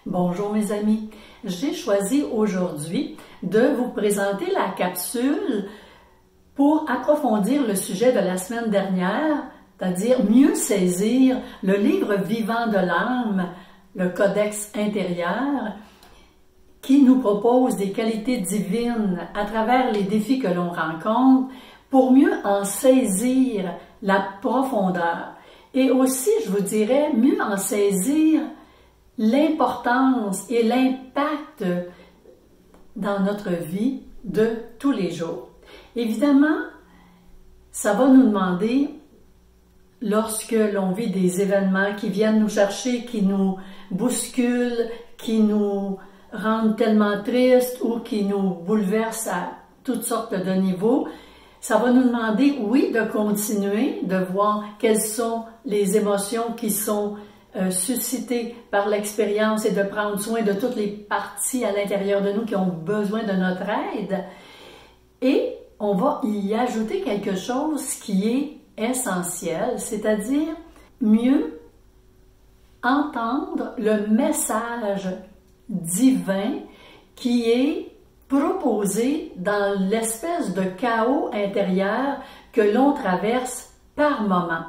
Bonjour mes amis, j'ai choisi aujourd'hui de vous présenter la capsule pour approfondir le sujet de la semaine dernière, c'est-à-dire mieux saisir le livre vivant de l'âme, le Codex intérieur, qui nous propose des qualités divines à travers les défis que l'on rencontre pour mieux en saisir la profondeur. Et aussi, je vous dirais, mieux en saisir l'importance et l'impact dans notre vie de tous les jours. Évidemment, ça va nous demander, lorsque l'on vit des événements qui viennent nous chercher, qui nous bousculent, qui nous rendent tellement tristes ou qui nous bouleversent à toutes sortes de niveaux, ça va nous demander, oui, de continuer, de voir quelles sont les émotions qui sont suscitées par l'expérience et de prendre soin de toutes les parties à l'intérieur de nous qui ont besoin de notre aide. Et on va y ajouter quelque chose qui est essentiel, c'est-à-dire mieux entendre le message divin qui est proposé dans l'espèce de chaos intérieur que l'on traverse par moment.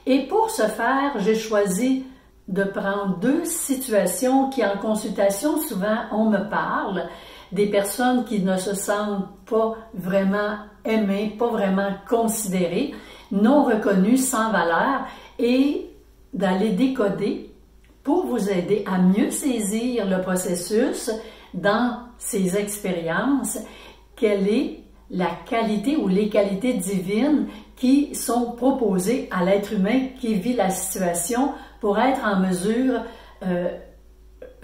Et pour ce faire, j'ai choisi de prendre deux situations qui, en consultation, souvent, on me parle, des personnes qui ne se sentent pas vraiment aimées, pas vraiment considérées, non reconnues, sans valeur, et d'aller décoder pour vous aider à mieux saisir le processus dans ces expériences, quelle est la qualité ou les qualités divines qui sont proposées à l'être humain qui vit la situation pour être en mesure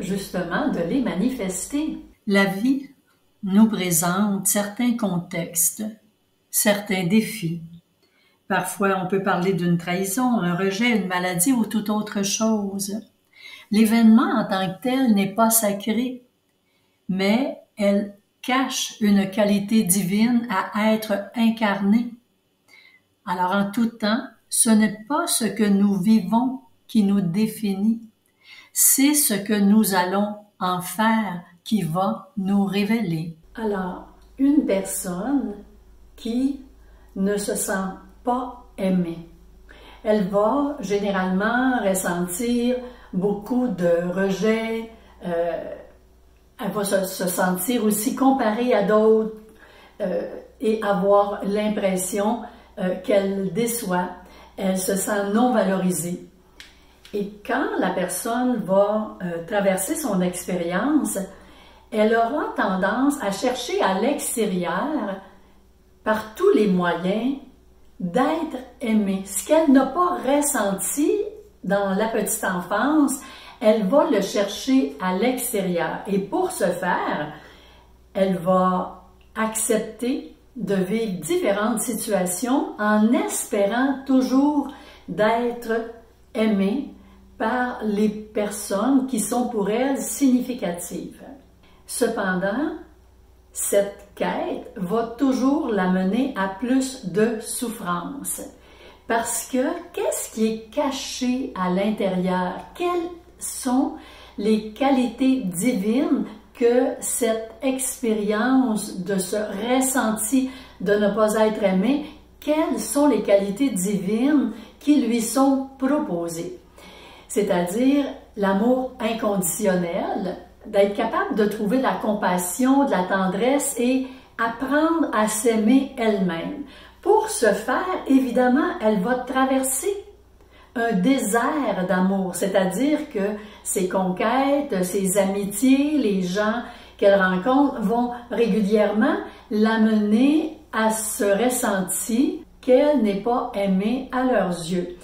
justement de les manifester. La vie nous présente certains contextes, certains défis. Parfois, on peut parler d'une trahison, un rejet, une maladie ou toute autre chose. L'événement en tant que tel n'est pas sacré, mais elle cache une qualité divine à être incarnée. Alors, en tout temps, ce n'est pas ce que nous vivons qui nous définit, c'est ce que nous allons en faire qui va nous révéler. Alors, une personne qui ne se sent pas aimée, elle va généralement ressentir beaucoup de rejet, elle va se sentir aussi comparée à d'autres et avoir l'impression qu'elle déçoit, elle se sent non valorisée. Et quand la personne va traverser son expérience, elle aura tendance à chercher à l'extérieur, par tous les moyens, d'être aimée. Ce qu'elle n'a pas ressenti dans la petite enfance, elle va le chercher à l'extérieur. Et pour ce faire, elle va accepter de vivre différentes situations en espérant toujours d'être aimée par les personnes qui sont pour elle significatives. Cependant, cette quête va toujours la mener à plus de souffrance. Parce que qu'est-ce qui est caché à l'intérieur? Quelles sont les qualités divines que cette expérience de ce ressenti de ne pas être aimé, quelles sont les qualités divines qui lui sont proposées? C'est-à-dire l'amour inconditionnel, d'être capable de trouver la compassion, de la tendresse et apprendre à s'aimer elle-même. Pour ce faire, évidemment, elle va traverser un désert d'amour, c'est-à-dire que ses conquêtes, ses amitiés, les gens qu'elle rencontre vont régulièrement l'amener à ce ressenti qu'elle n'est pas aimée à leurs yeux.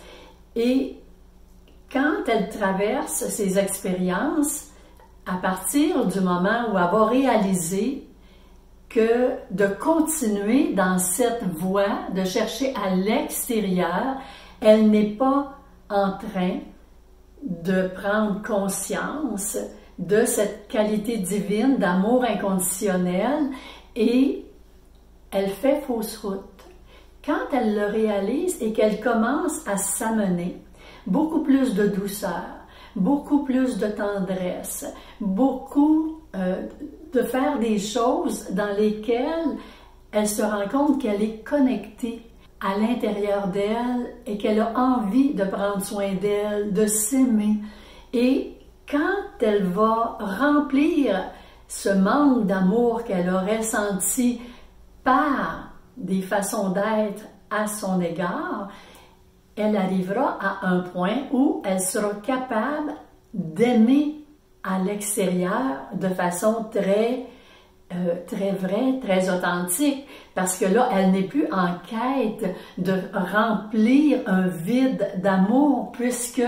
Et quand elle traverse ces expériences, à partir du moment où elle va réaliser que de continuer dans cette voie, de chercher à l'extérieur, elle n'est pas en train de prendre conscience de cette qualité divine d'amour inconditionnel et elle fait fausse route. Quand elle le réalise et qu'elle commence à s'amener beaucoup plus de douceur, beaucoup plus de tendresse, beaucoup de faire des choses dans lesquelles elle se rend compte qu'elle est connectée à l'intérieur d'elle et qu'elle a envie de prendre soin d'elle, de s'aimer. Et quand elle va remplir ce manque d'amour qu'elle aurait senti par des façons d'être à son égard, elle arrivera à un point où elle sera capable d'aimer à l'extérieur de façon très vraie, très authentique, parce que là, elle n'est plus en quête de remplir un vide d'amour, puisque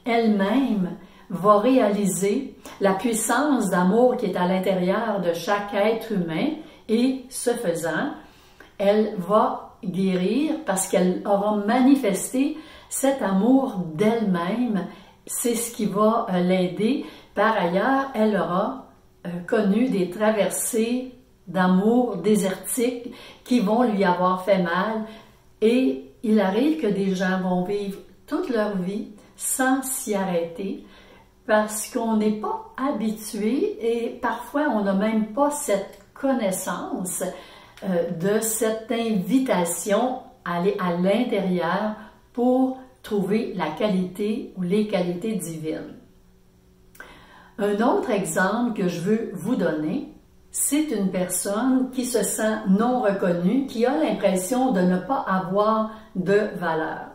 elle-même va réaliser la puissance d'amour qui est à l'intérieur de chaque être humain, et ce faisant, elle va guérir parce qu'elle aura manifesté cet amour d'elle-même. C'est ce qui va l'aider. Par ailleurs, elle aura connu des traversées d'amour désertiques qui vont lui avoir fait mal, et il arrive que des gens vont vivre toute leur vie sans s'y arrêter parce qu'on n'est pas habitué et parfois on n'a même pas cette connaissance de cette invitation à aller à l'intérieur pour trouver la qualité ou les qualités divines. Un autre exemple que je veux vous donner, c'est une personne qui se sent non reconnue, qui a l'impression de ne pas avoir de valeur.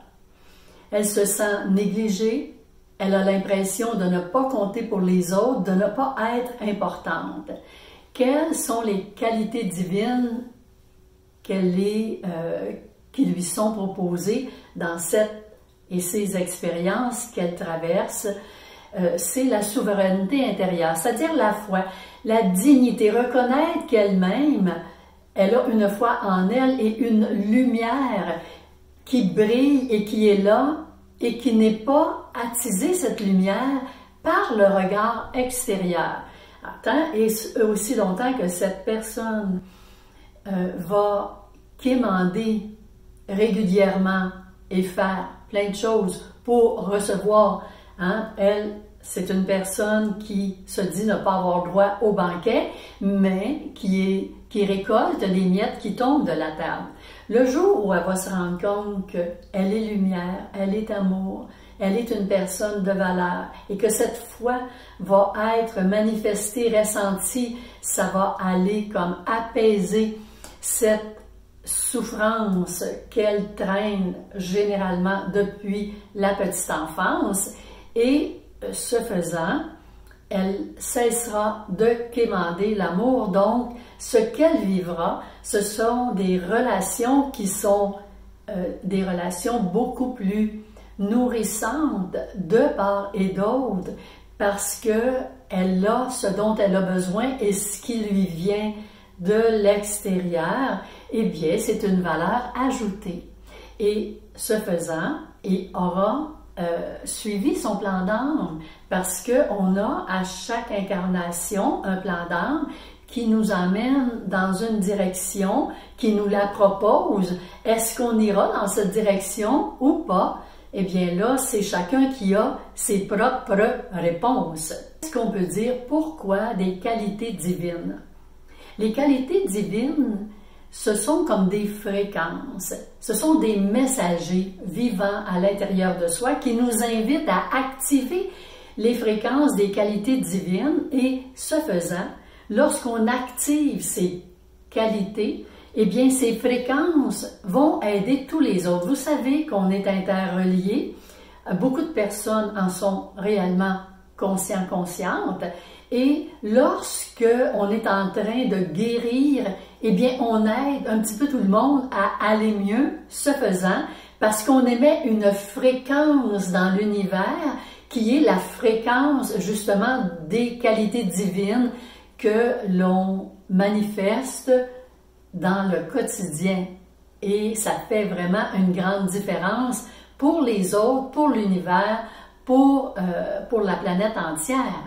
Elle se sent négligée, elle a l'impression de ne pas compter pour les autres, de ne pas être importante. Quelles sont les qualités divines qui lui sont proposées dans cette et ces expériences qu'elle traverse? C'est la souveraineté intérieure, c'est-à-dire la foi, la dignité, reconnaître qu'elle-même, elle a une foi en elle et une lumière qui brille et qui est là et qui n'est pas attisée, cette lumière, par le regard extérieur. Tant et aussi longtemps que cette personne va quémander régulièrement et faire plein de choses pour recevoir, elle, c'est une personne qui se dit ne pas avoir droit au banquet, mais qui récolte les miettes qui tombent de la table. Le jour où elle va se rendre compte qu'elle est lumière, elle est amour, elle est une personne de valeur et que cette foi va être manifestée, ressentie, ça va aller comme apaiser cette souffrance qu'elle traîne généralement depuis la petite enfance, et ce faisant, elle cessera de quémander l'amour. Donc, ce qu'elle vivra, ce sont des relations qui sont des relations beaucoup plus nourrissantes de part et d'autre, parce qu'elle a ce dont elle a besoin et ce qui lui vient de l'extérieur, eh bien, c'est une valeur ajoutée. Et ce faisant, il aura suivi son plan d'âme, parce qu'on a à chaque incarnation un plan d'âme qui nous emmène dans une direction, qui nous la propose. Est-ce qu'on ira dans cette direction ou pas? Eh bien là, c'est chacun qui a ses propres réponses. Est-ce qu'on peut dire pourquoi des qualités divines? Les qualités divines, ce sont comme des fréquences, ce sont des messagers vivants à l'intérieur de soi qui nous invitent à activer les fréquences des qualités divines, et ce faisant, lorsqu'on active ces qualités, eh bien ces fréquences vont aider tous les autres. Vous savez qu'on est interreliés, beaucoup de personnes en sont réellement conscientes, et lorsque on est en train de guérir, eh bien, on aide un petit peu tout le monde à aller mieux, ce faisant, parce qu'on émet une fréquence dans l'univers qui est la fréquence, justement, des qualités divines que l'on manifeste dans le quotidien. Et ça fait vraiment une grande différence pour les autres, pour l'univers, pour la planète entière.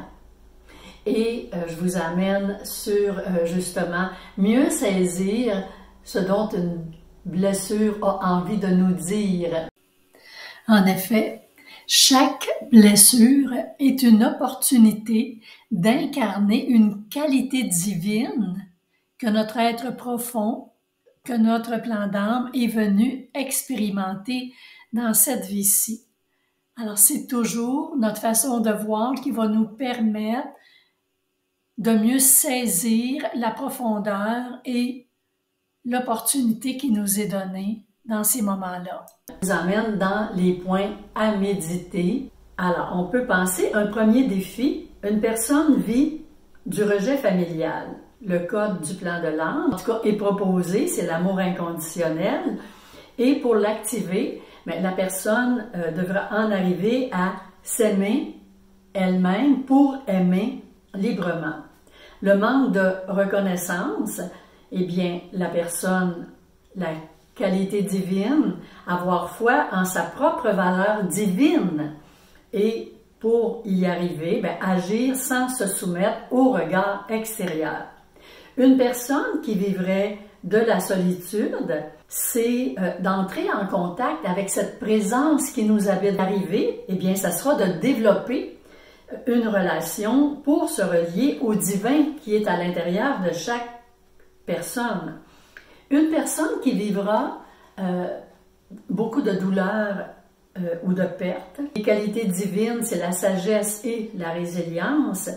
Et je vous amène sur, justement, mieux saisir ce dont une blessure a envie de nous dire. En effet, Chaque blessure est une opportunité d'incarner une qualité divine que notre être profond, que notre plan d'âme est venu expérimenter dans cette vie-ci. Alors, c'est toujours notre façon de voir qui va nous permettre de mieux saisir la profondeur et l'opportunité qui nous est donnée dans ces moments-là. Ça nous amène dans les points à méditer. Alors, on peut penser un premier défi. Une personne vit du rejet familial. Le code du plan de l'âme, en tout cas, est proposé, c'est l'amour inconditionnel. Et pour l'activer, la personne devra en arriver à s'aimer elle-même pour aimer librement. Le manque de reconnaissance, eh bien, la personne, la qualité divine, avoir foi en sa propre valeur divine et pour y arriver, agir sans se soumettre au regard extérieur. Une personne qui vivrait de la solitude, c'est d'entrer en contact avec cette présence qui nous habite. D'arriver, eh bien, ça sera de développer une relation pour se relier au divin qui est à l'intérieur de chaque personne. Une personne qui vivra beaucoup de douleurs ou de pertes. Les qualités divines, c'est la sagesse et la résilience.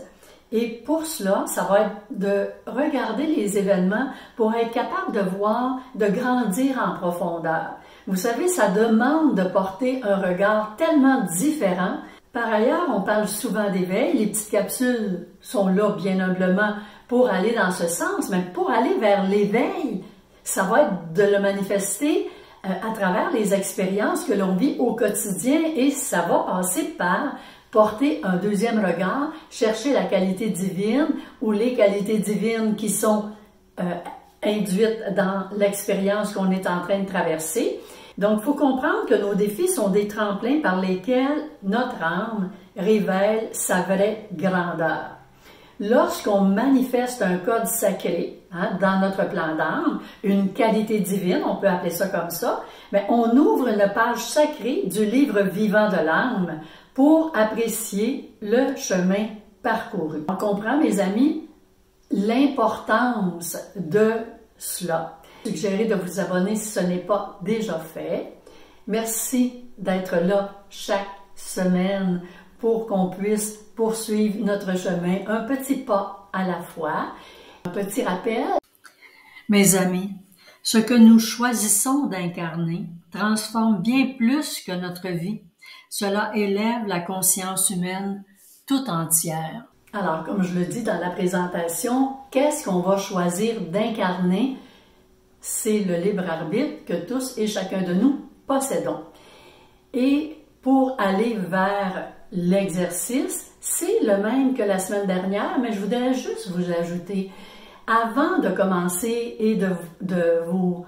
Et pour cela, ça va être de regarder les événements pour être capable de voir, de grandir en profondeur. Vous savez, ça demande de porter un regard tellement différent. Par ailleurs, on parle souvent d'éveil. Les petites capsules sont là, bien humblement, pour aller dans ce sens. Mais pour aller vers l'éveil, ça va être de le manifester à travers les expériences que l'on vit au quotidien et ça va passer par porter un deuxième regard, chercher la qualité divine ou les qualités divines qui sont induites dans l'expérience qu'on est en train de traverser. Donc, il faut comprendre que nos défis sont des tremplins par lesquels notre âme révèle sa vraie grandeur. Lorsqu'on manifeste un code sacré dans notre plan d'âme, une qualité divine, on peut appeler ça comme ça, on ouvre une page sacrée du livre vivant de l'âme pour apprécier le chemin parcouru. On comprend, mes amis, l'importance de cela. Suggérez de vous abonner si ce n'est pas déjà fait. Merci d'être là chaque semaine pour qu'on puisse poursuivre notre chemin, un petit pas à la fois. Un petit rappel. Mes amis, ce que nous choisissons d'incarner transforme bien plus que notre vie. Cela élève la conscience humaine tout entière. Alors, comme je le dis dans la présentation, qu'est-ce qu'on va choisir d'incarner? C'est le libre arbitre que tous et chacun de nous possédons. Et pour aller vers l'exercice, c'est le même que la semaine dernière, mais je voudrais juste vous ajouter, avant de commencer et de vous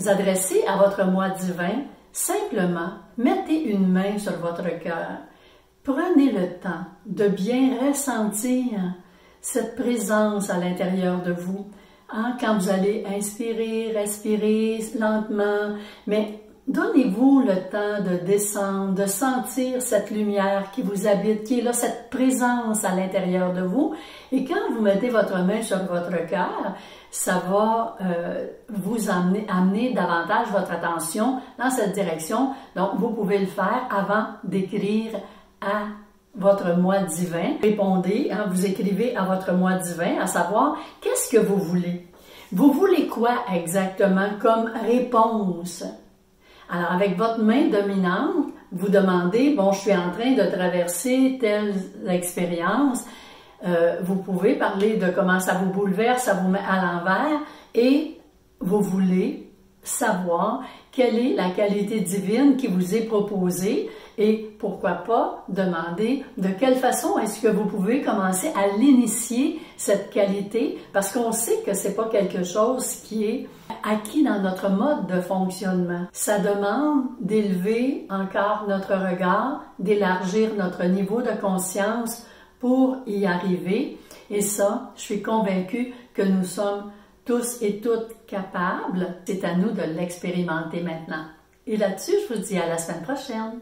adresser à votre moi divin, simplement, mettez une main sur votre cœur. Prenez le temps de bien ressentir cette présence à l'intérieur de vous. Quand vous allez inspirer, respirer lentement, mais donnez-vous le temps de descendre, de sentir cette lumière qui vous habite, qui est là, cette présence à l'intérieur de vous. Et quand vous mettez votre main sur votre cœur, ça va vous amener davantage votre attention dans cette direction. Donc, vous pouvez le faire avant d'écrire à votre moi divin. Répondez, vous écrivez à votre moi divin, à savoir, qu'est-ce que vous voulez? Vous voulez quoi exactement comme réponse? Alors, avec votre main dominante, vous demandez, bon, je suis en train de traverser telle expérience. Vous pouvez parler de comment ça vous bouleverse, ça vous met à l'envers et vous voulez savoir quelle est la qualité divine qui vous est proposée et pourquoi pas demander de quelle façon est-ce que vous pouvez commencer à l'initier, cette qualité, parce qu'on sait que c'est pas quelque chose qui est acquis dans notre mode de fonctionnement. Ça demande d'élever encore notre regard, d'élargir notre niveau de conscience pour y arriver. Et ça, je suis convaincue que nous sommes tous et toutes capables. C'est à nous de l'expérimenter maintenant. Et là-dessus, je vous dis à la semaine prochaine.